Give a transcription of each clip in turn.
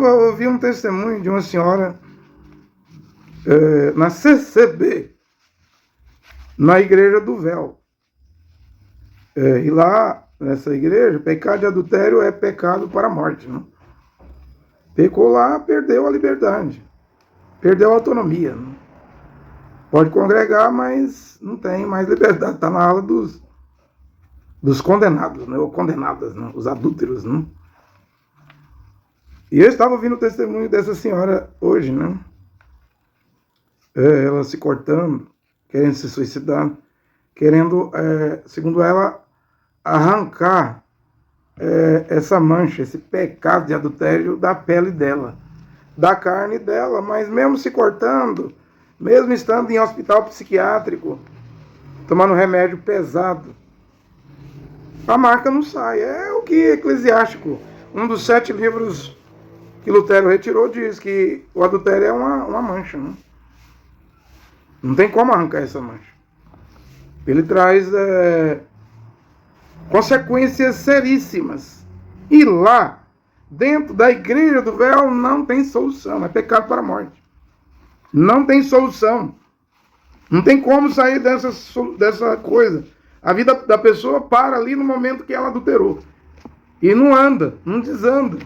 ouvi um testemunho de uma senhora na CCB, na Igreja do Véu. E lá, nessa igreja, pecado de adultério é pecado para a morte. Né? Pecou lá, perdeu a liberdade, perdeu a autonomia. Né? Pode congregar, mas não tem mais liberdade. Está na ala dos condenados, né? Ou condenadas, né? Os adúlteros. Né? E eu estava ouvindo o testemunho dessa senhora hoje, né? Ela se cortando, querendo se suicidar, querendo, segundo ela, arrancar essa mancha, esse pecado de adultério da pele dela, da carne dela, mas mesmo se cortando, mesmo estando em hospital psiquiátrico, tomando remédio pesado, a marca não sai. É o que Eclesiástico, um dos 7 livros que Lutero retirou, diz que o adultério é uma mancha. Né? Não tem como arrancar essa mancha. Ele traz consequências seríssimas. E lá, dentro da Igreja do Véu, não tem solução. É pecado para a morte. Não tem solução. Não tem como sair dessa coisa. A vida da pessoa para ali no momento que ela adulterou. E não anda, não desanda.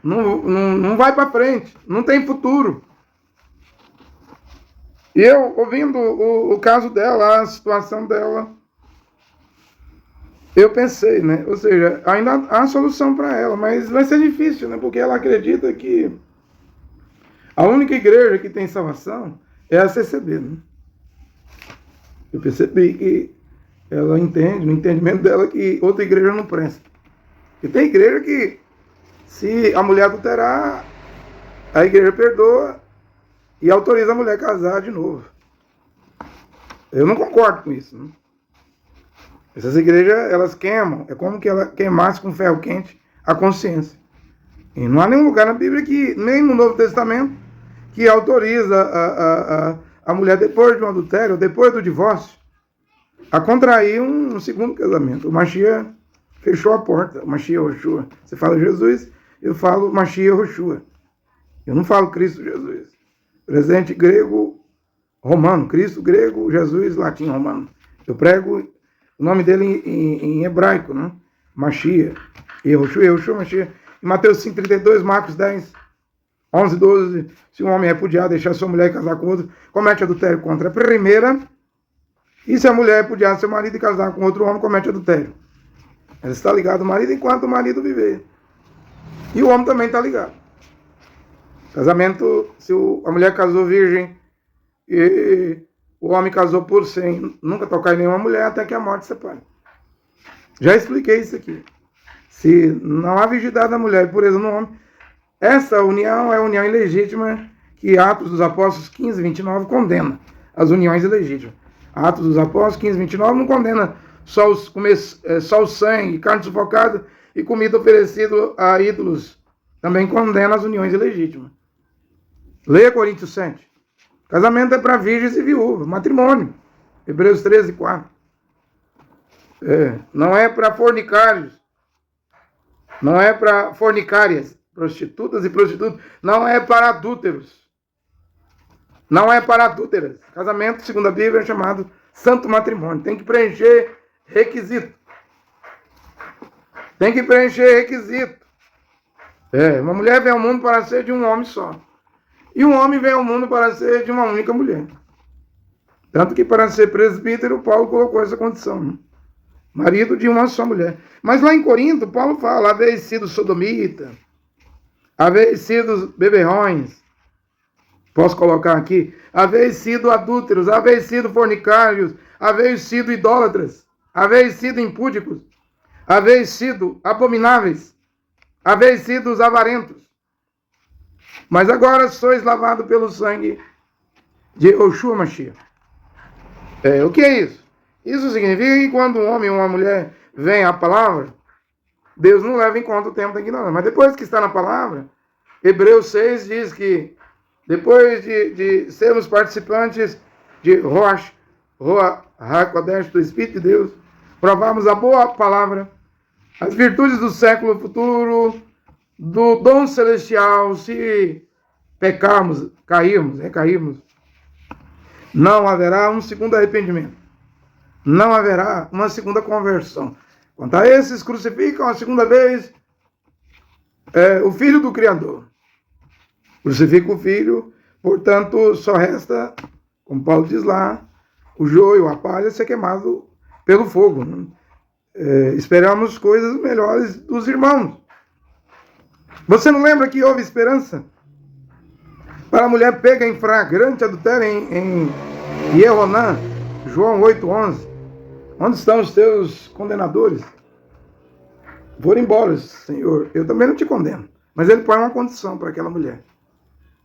Não vai para frente. Não tem futuro. E eu, ouvindo o caso dela, a situação dela, eu pensei, né? Ou seja, ainda há solução para ela, mas vai ser difícil, né? Porque ela acredita que a única igreja que tem salvação é a CCB, né? Eu percebi que ela entende, no entendimento dela, que outra igreja não presta. E tem igreja que, se a mulher adulterar, a igreja perdoa e autoriza a mulher a casar de novo. Eu não concordo com isso. Né? Essas igrejas, elas queimam. É como que ela queimasse com ferro quente a consciência. E não há nenhum lugar na Bíblia, nem no Novo Testamento, que autoriza a mulher, depois de um adultério, depois do divórcio, a contrair um segundo casamento. O Mashiach fechou a porta. O Mashiach Yoshua. Você fala Jesus, eu falo Mashiach Yoshua. Eu não falo Cristo Jesus. Presente grego romano. Cristo grego, Jesus latim romano. Eu prego o nome dele em hebraico, né? Mashiach. Yoshua, Mashiach. Em Mateus 5,32, Marcos 10, 11, 12. Se um homem é repudiar, deixar sua mulher e casar com outro, comete adultério contra a primeira. E se a mulher repudiar seu marido e casar com outro homem, comete adultério. Ela está ligada ao marido enquanto o marido viver. E o homem também está ligado. Casamento, se a mulher casou virgem e o homem casou por sem nunca tocar em nenhuma mulher até que a morte separe. Já expliquei isso aqui. Se não há virgindade da mulher e pureza no homem, essa união é a união ilegítima que Atos dos Apóstolos 15, 29 condena. As uniões ilegítimas. Atos dos Apóstolos 15, 29 não condena só o sangue, carne sufocada e comida oferecida a ídolos. Também condena as uniões ilegítimas. Leia Coríntios 7. Casamento é para virgens e viúvas. Matrimônio. Hebreus 13, 4. Não é para fornicários. Não é para fornicárias. Prostitutas e prostitutos. Não é para adúlteros. Não é para adúlteras. Casamento, segundo a Bíblia, é chamado santo matrimônio. Tem que preencher requisito. Tem que preencher requisito. Uma mulher vem ao mundo para ser de um homem só. E um homem vem ao mundo para ser de uma única mulher. Tanto que para ser presbítero, Paulo colocou essa condição. Né? Marido de uma só mulher. Mas lá em Corinto, Paulo fala, haveis sido sodomita, haveis sido beberrões, posso colocar aqui, haveis sido adúlteros, haveis sido fornicários, haveis sido idólatras, haveis sido impúdicos, haveis sido abomináveis, haveis sido os avarentos. Mas agora sois lavados pelo sangue de Yoshua Mashiach. O que é isso? Isso significa que quando um homem ou uma mulher vem à palavra, Deus não leva em conta o tempo da ignorância. Mas depois que está na palavra, Hebreus 6 diz que depois de sermos participantes de Rosh HaKodesh, do Espírito de Deus, provarmos a boa palavra, as virtudes do século futuro, do dom celestial, se pecarmos, recairmos, não haverá um segundo arrependimento. Não haverá uma segunda conversão. Quanto a esses, crucificam a segunda vez o Filho do Criador. Crucifica o Filho, portanto, só resta, como Paulo diz lá, o joio, a palha, ser queimado pelo fogo. Né? Esperamos coisas melhores dos irmãos. Você não lembra que houve esperança para a mulher pega em flagrante adultério em Ieronã, João 8:11? Onde estão os teus condenadores? Foram embora, Senhor. Eu também não te condeno. Mas ele põe uma condição para aquela mulher.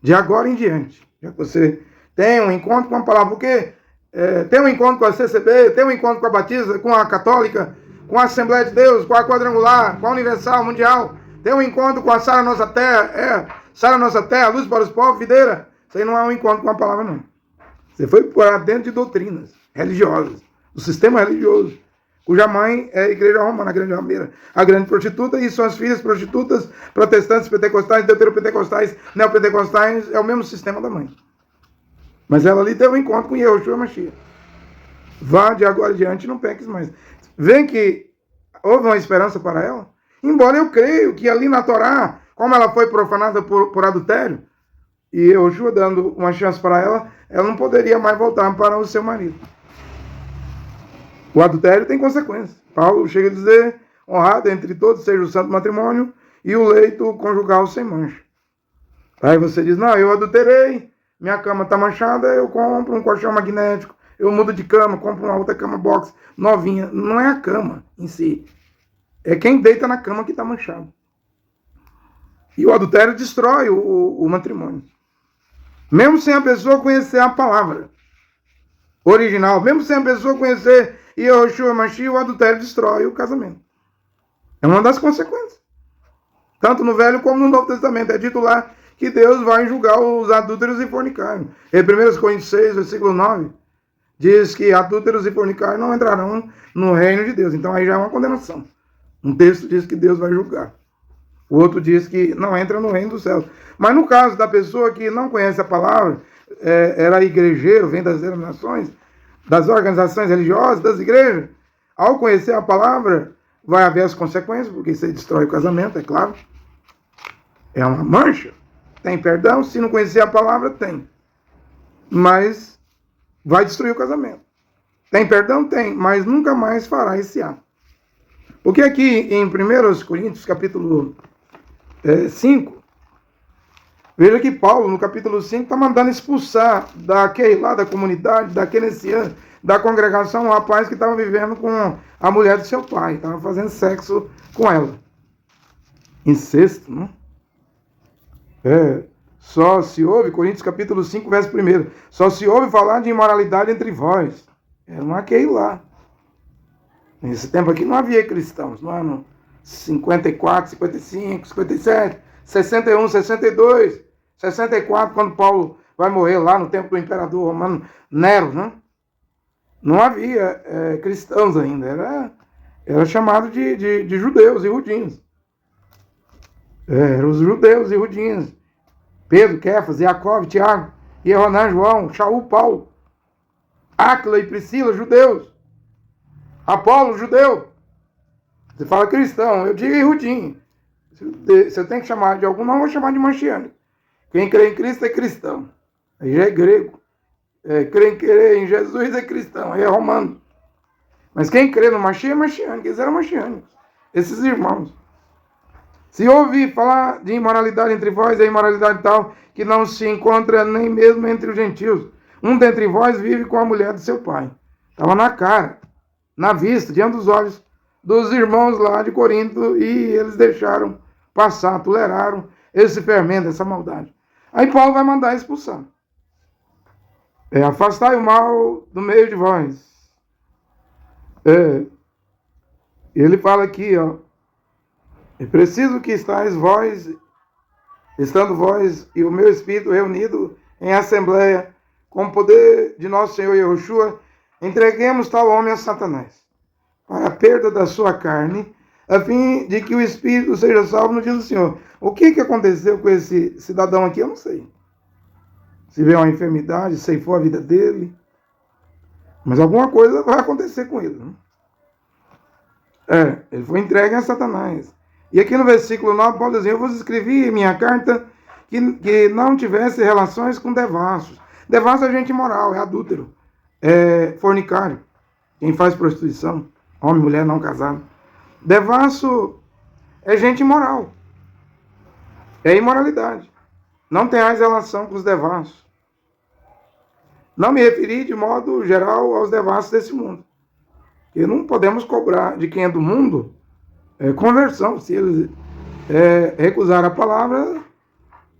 De agora em diante. Já que você tem um encontro com a palavra. Porque tem um encontro com a CCB, tem um encontro com a Batista, com a Católica, com a Assembleia de Deus, com a Quadrangular, com a Universal, Mundial. Tem um encontro com a Sara Nossa Terra, Sara Nossa Terra, Luz para os Povos, Videira. Isso aí não é um encontro com a palavra, não. Você foi para dentro de doutrinas religiosas, do sistema religioso, cuja mãe é a Igreja Romana, a grande rameira, a grande prostituta, e suas filhas prostitutas, protestantes, pentecostais, deuteropentecostais, neopentecostais, é o mesmo sistema da mãe. Mas ela ali teve um encontro com Yahushua Mashiach. Vá de agora em diante, não peques mais. Vem que houve uma esperança para ela. Embora eu creio que ali na Torá, como ela foi profanada por adultério, e Yahushua dando uma chance para ela não poderia mais voltar para o seu marido. O adultério tem consequências. Paulo chega a dizer, honrado entre todos seja o santo matrimônio e o leito conjugal sem mancha. Aí você diz, não, eu adulterei, minha cama está manchada, eu compro um colchão magnético, eu mudo de cama, compro uma outra cama box novinha. Não é a cama em si. É quem deita na cama que está manchado. E o adultério destrói o matrimônio. Mesmo sem a pessoa conhecer a palavra original, mesmo sem a pessoa conhecer Yahushua Mashiach, o adultério destrói o casamento. É uma das consequências. Tanto no Velho como no Novo Testamento. É dito lá que Deus vai julgar os adúlteros e fornicários. Em 1 Coríntios 6, versículo 9, diz que adúlteros e fornicários não entrarão no reino de Deus. Então aí já é uma condenação. Um texto diz que Deus vai julgar. O outro diz que não entra no reino dos céus. Mas no caso da pessoa que não conhece a palavra, era igrejeiro, vem das denominações, das organizações religiosas, das igrejas, ao conhecer a palavra, vai haver as consequências, porque isso aí destrói o casamento, é claro. É uma mancha. Tem perdão, se não conhecer a palavra, tem. Mas vai destruir o casamento. Tem perdão? Tem, mas nunca mais fará esse ato. Porque aqui em 1 Coríntios, capítulo 5, veja que Paulo, no capítulo 5, está mandando expulsar daquele lá, da comunidade, da Kenessian, da congregação, um rapaz que estava vivendo com a mulher do seu pai, estava fazendo sexo com ela. Incesto, não? Só se ouve, Coríntios capítulo 5, verso 1, só se ouve falar de imoralidade entre vós. Era um aquele lá. Nesse tempo aqui não havia cristãos, no ano 54, 55, 57, 61, 62, 64, quando Paulo vai morrer lá no tempo do imperador romano Nero, né? Não havia cristãos ainda, era chamado de judeus e rudinhos. Eram os judeus e rudinhos. Pedro, Kefas, Jacó, Tiago, Ieronã, João, Shaul, Paulo, Áquila e Priscila, judeus. Apolo, judeu. Você fala cristão, eu digo irudinho. Se eu tenho que chamar de algum, não vou chamar de manchiânico. Quem crê em Cristo é cristão. Aí já é grego. Crê em Jesus é cristão, aí é romano. Mas quem crê no Mashiach é manchiânico. Eles eram manchiânicos. Esses irmãos. Se ouvir falar de imoralidade entre vós, é imoralidade tal que não se encontra nem mesmo entre os gentios. Um dentre vós vive com a mulher do seu pai. Estava na cara, na vista, diante dos olhos dos irmãos lá de Corinto, e eles deixaram passar, toleraram esse fermento, essa maldade. Aí Paulo vai mandar expulsar. Afastai o mal do meio de vós. Ele fala aqui, ó. É preciso que estáis vós, estando vós e o meu espírito reunido em assembleia, com o poder de nosso Senhor Yahushua, entreguemos tal homem a Satanás, para a perda da sua carne, a fim de que o espírito seja salvo no dia do Senhor. O que aconteceu com esse cidadão aqui, eu não sei. Se veio uma enfermidade, ceifou a vida dele, mas alguma coisa vai acontecer com ele. Né? Ele foi entregue a Satanás. E aqui no versículo 9, Paulo diz: eu vos escrevi em minha carta que não tivesse relações com devassos. Devasso é gente imoral, é adúltero, é fornicário, quem faz prostituição, homem, mulher, não casado. Devasso é gente imoral, é imoralidade. Não tenhais relação com os devassos. Não me referi de modo geral aos devassos desse mundo. E não podemos cobrar de quem é do mundo conversão. Se eles recusar a palavra,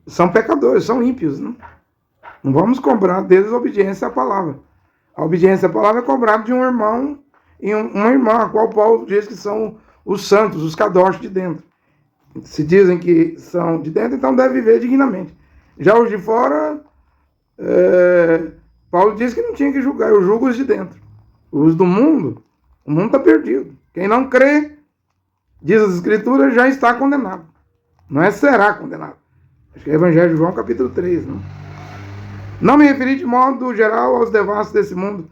são pecadores, são ímpios. Não vamos cobrar deles a obediência à palavra. A obediência à palavra é cobrada de um irmão e uma irmã, a qual Paulo diz que são os santos, os kadosh de dentro. Se dizem que são de dentro, então devem viver dignamente. Já os de fora, Paulo diz que não tinha que julgar, eu julgo os de dentro. Os do mundo, o mundo está perdido. Quem não crê, diz as Escrituras, já está condenado. Não é será condenado. Acho que é Evangelho de João, capítulo 3. Não me referi de modo geral aos devassos desse mundo,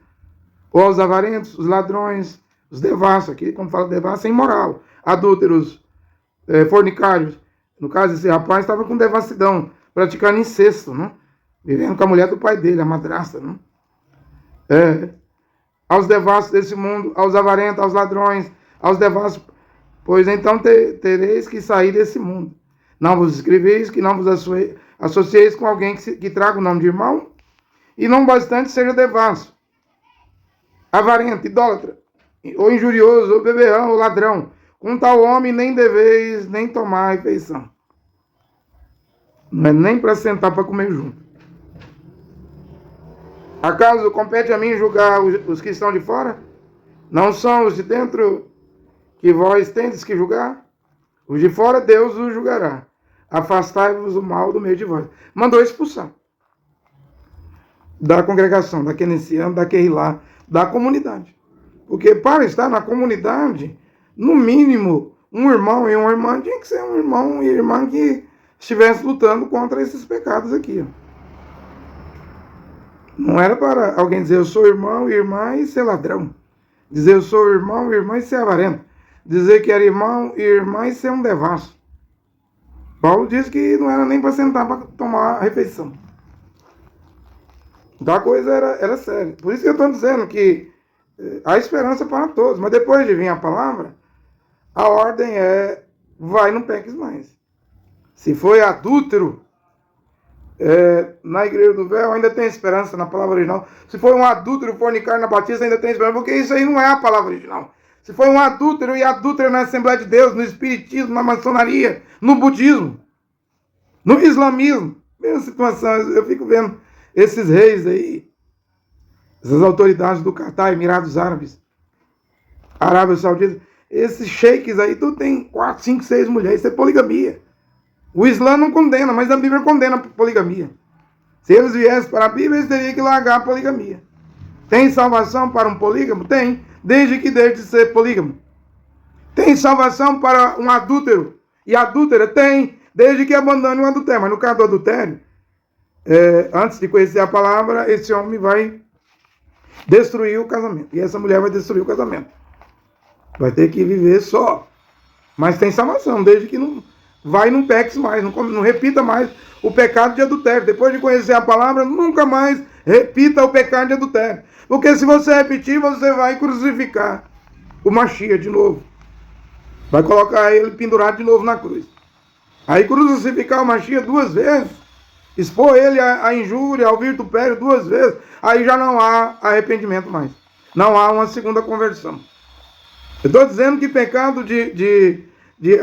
ou aos avarentos, os ladrões, os devassos. Aqui, quando fala devasso, é imoral. Adúlteros, fornicários. No caso, esse rapaz estava com devassidão, praticando incesto, vivendo com a mulher do pai dele, a madrasta. Aos devassos desse mundo, aos avarentos, aos ladrões, aos devassos, pois então tereis que sair desse mundo. Não vos escreveis, que não vos associeis com alguém que traga o nome de irmão, e não bastante seja devasso, avarento, idólatra, ou injurioso, ou beberrão, ou ladrão. Com tal homem nem deveis nem tomar refeição. Não é nem para sentar para comer junto. Acaso compete a mim julgar os que estão de fora? Não são os de dentro que vós tendes que julgar? Os de fora Deus os julgará. Afastai-vos o mal do meio de vós. Mandou expulsar da congregação, da keynesiana, da Keilah, da comunidade. Porque para estar na comunidade, no mínimo, um irmão e uma irmã tinha que ser um irmão e irmã que estivesse lutando contra esses pecados aqui. Não era para alguém dizer eu sou irmão e irmã e ser ladrão. Dizer eu sou irmão e irmã e ser avarento. Dizer que era irmão e irmã e ser um devasso. Paulo disse que não era nem para sentar para tomar a refeição. Então a coisa era séria. Por isso que eu estou dizendo que há esperança para todos. Mas depois de vir a palavra, a ordem é: vai, não peques mais. Se foi adúltero, na igreja do véu ainda tem esperança na palavra original. Se foi um adúltero fornicário na batista, ainda tem esperança, porque isso aí não é a palavra original. Se foi um adúltero e adúltero na Assembleia de Deus, no Espiritismo, na maçonaria, no budismo, no islamismo, mesma situação. Eu fico vendo esses reis aí, essas autoridades do Catar, Emirados Árabes, Arábia Saudita, esses sheiks aí, tudo tem 4, 5, 6 mulheres, isso é poligamia. O Islã não condena, mas a Bíblia condena a poligamia. Se eles viessem para a Bíblia, eles teriam que largar a poligamia. Tem salvação para um polígamo? Tem, desde que deixe de ser polígamo. Tem salvação para um adúltero e adúltera? Tem, desde que abandone o adultério. Mas no caso do adultério, antes de conhecer a palavra, esse homem vai destruir o casamento. E essa mulher vai destruir o casamento. Vai ter que viver só. Mas tem salvação, desde que não peques mais, não repita mais o pecado de adultério. Depois de conhecer a palavra, nunca mais repita o pecado de adultério. Porque se você repetir, você vai crucificar o Mashiach de novo. Vai colocar ele pendurado de novo na cruz. Aí crucificar o Mashiach 2 vezes, expor ele à injúria, ao vitupério 2 vezes, aí já não há arrependimento mais. Não há uma segunda conversão. Eu estou dizendo que pecado de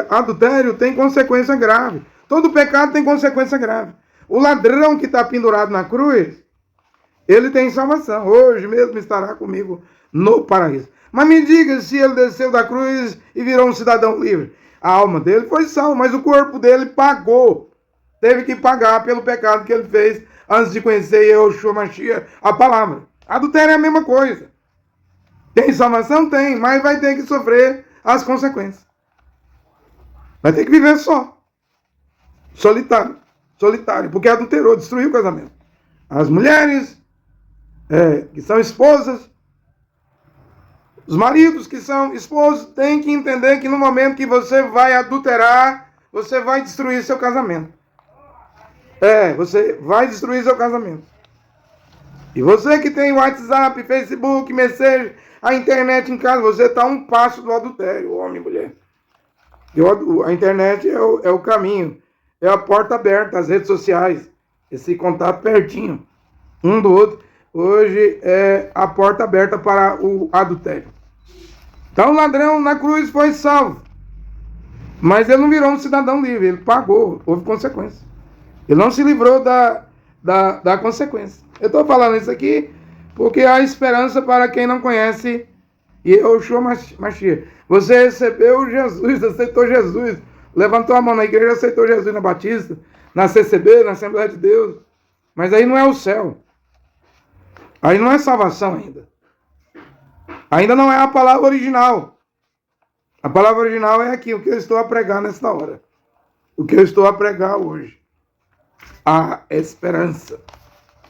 adultério tem consequência grave. Todo pecado tem consequência grave. O ladrão que está pendurado na cruz, ele tem salvação. Hoje mesmo estará comigo no paraíso. Mas me diga se ele desceu da cruz e virou um cidadão livre. A alma dele foi salva, mas o corpo dele pagou. Teve que pagar pelo pecado que ele fez antes de conhecer Yeshua Mashiach, a palavra. Adultério é a mesma coisa. Tem salvação? Tem, mas vai ter que sofrer as consequências. Vai ter que viver só. Solitário. Solitário. Porque adulterou, destruiu o casamento. As mulheres que são esposas, os maridos que são esposos, têm que entender que no momento que você vai adulterar, você vai destruir seu casamento. Você vai destruir seu casamento. E você que tem WhatsApp, Facebook, Messenger, a internet em casa, você está a um passo do adultério, homem e mulher. A internet é o caminho, é a porta aberta, as redes sociais, esse contato pertinho, um do outro. Hoje é a porta aberta para o adultério. Então o ladrão na cruz foi salvo. Mas ele não virou um cidadão livre, ele pagou, houve consequência. Ele não se livrou da consequência. Eu estou falando isso aqui porque há esperança para quem não conhece Yeshua Mashiach. Você recebeu Jesus, aceitou Jesus, levantou a mão na igreja, aceitou Jesus na Batista, na CCB, na Assembleia de Deus. Mas aí não é o céu. Aí não é salvação ainda. Ainda não é a palavra original. A palavra original é aqui, o que eu estou a pregar nesta hora. O que eu estou a pregar hoje. A esperança,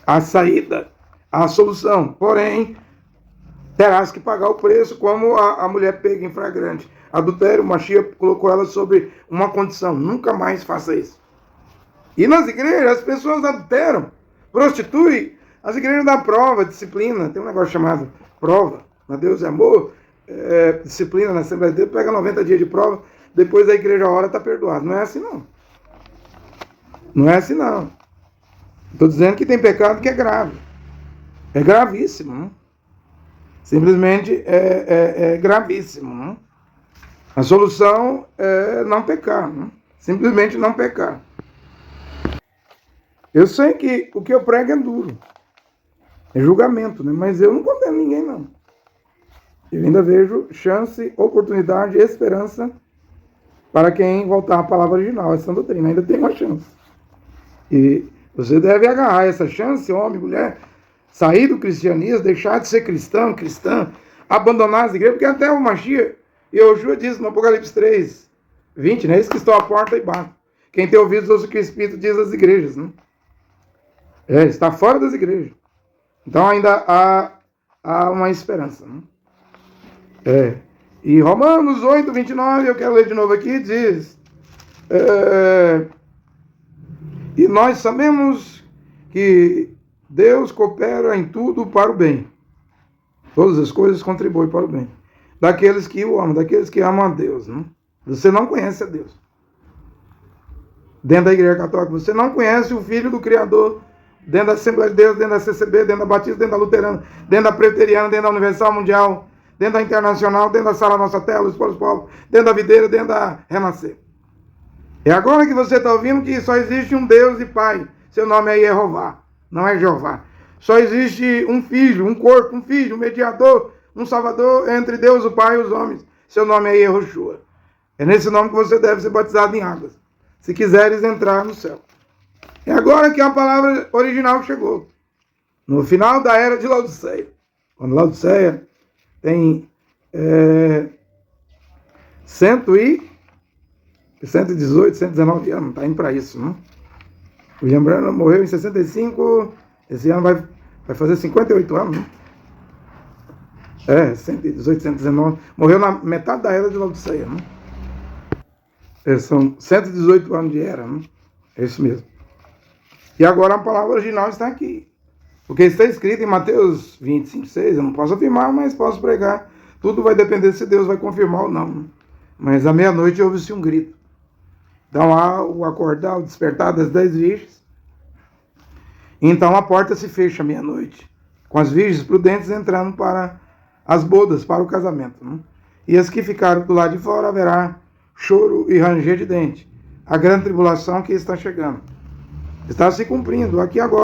a saída, a solução. Porém, terás que pagar o preço, como a mulher pega em flagrante adultério. O Mashiach colocou ela sobre uma condição: nunca mais faça isso. E nas igrejas as pessoas adulteram, prostituem. As igrejas dão prova, disciplina. Tem um negócio chamado prova. Na Deus é amor, disciplina na Assembleia de Deus, pega 90 dias de prova, depois a igreja ora, está perdoado. Não é assim não. Não é assim não. Estou dizendo que tem pecado que é grave. É gravíssimo, não? Simplesmente é gravíssimo, não? A solução é não pecar, não? Simplesmente não pecar. Eu sei que o que eu prego é duro. É julgamento, né? Mas eu não condeno ninguém, não. Eu ainda vejo chance, oportunidade, esperança para quem voltar à palavra original, essa doutrina. Ainda tem uma chance. E você deve agarrar essa chance, homem, mulher, sair do cristianismo, deixar de ser cristão, cristã, abandonar as igrejas, porque até o Mashiach, Yeshua diz no Apocalipse 3, 20, né? Eis que estou à porta e bato. Quem tem ouvidos, ouça o que o Espírito diz às igrejas, né? Está fora das igrejas. Então ainda há uma esperança, né? E Romanos 8, 29, eu quero ler de novo aqui, diz: e nós sabemos que Deus coopera em tudo para o bem. Todas as coisas contribuem para o bem. Daqueles que o amam, daqueles que amam a Deus. Né? Você não conhece a Deus. Dentro da Igreja Católica, você não conhece o Filho do Criador. Dentro da Assembleia de Deus, dentro da CCB, dentro da Batista, dentro da Luterana, dentro da Presbiteriana, dentro da Universal Mundial, dentro da Internacional, dentro da Sala Nossa Tela, os Povos Povos, dentro da Videira, dentro da Renascer. É agora que você está ouvindo que só existe um Deus e Pai. Seu nome é Jeová, não é Jeová. Só existe um filho, um corpo, um filho, um mediador, um salvador entre Deus, o Pai e os homens. Seu nome é Yeshua. É nesse nome que você deve ser batizado em águas, se quiseres entrar no céu. É agora que a palavra original chegou. No final da era de Laodiceia. Quando Laodiceia tem 118, 119 anos, está indo para isso, não? William Branham morreu em 65, esse ano vai fazer 58 anos, não? 118, 119, morreu na metade da era de Laodiceia, não? São 118 anos de era, não? É isso mesmo. E agora a palavra original está aqui. Porque está escrito em Mateus 25, 6, eu não posso afirmar, mas posso pregar. Tudo vai depender se Deus vai confirmar ou não. Mas à meia-noite houve-se um grito. Então há o acordar, o despertar das 10 virgens. Então a porta se fecha à meia-noite, com as virgens prudentes entrando para as bodas, para o casamento. Né? E as que ficaram do lado de fora haverá choro e ranger de dente. A grande tribulação que está chegando. Está se cumprindo aqui agora.